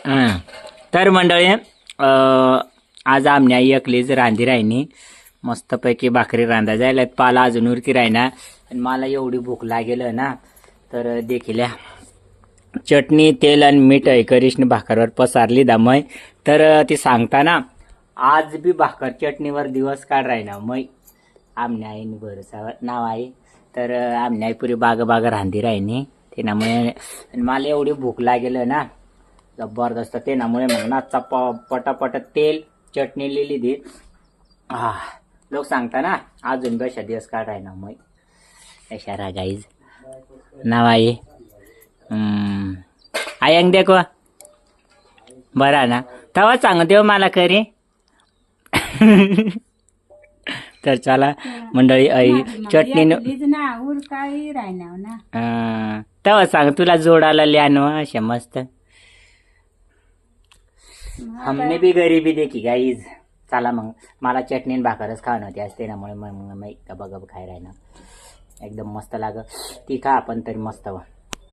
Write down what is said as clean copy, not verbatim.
हं. तर मंडळी आज आमच्या एकलीच रांधी राहिनी मस्तपैकी भाकरी रांधा जायला पाला अजून उरकी राहिना आणि मला एवढी भूक लागेल ना तर देखील चटणी तेल आणि मीठ ऐकरीशने भाकरवर पसारली दामय तर ती सांगताना आज बी भाकर चटणीवर दिवस काढ राहिना मै आमने आईने भरोसा नाव आहे तर आमने आई पुरी बाग बाग रांधी राहिनी त्यामुळे मला एवढी भूक लागेल ना जबरदस्त त्यामुळे मग ना पटापट तेल चटणी लिहिली दी लोक सांगता ना अजून कशा दिवस काढ राहिना मै कशा रा गाईज नाव आहे आयंग देखो बरा ना तेव्हा सांग देव मला करी तर चला मंडळी आई चटणी तेव्हा सांग तुला जोडाला लिहान अशा मस्त हमने भी गरीबी देखी गाईज चला मग मला चटणी भाकरच खावं नव्हती आज त्यामुळे मग गबा गब खाय राहिना एकदम मस्त लाग ती खा आपण तरी मस्त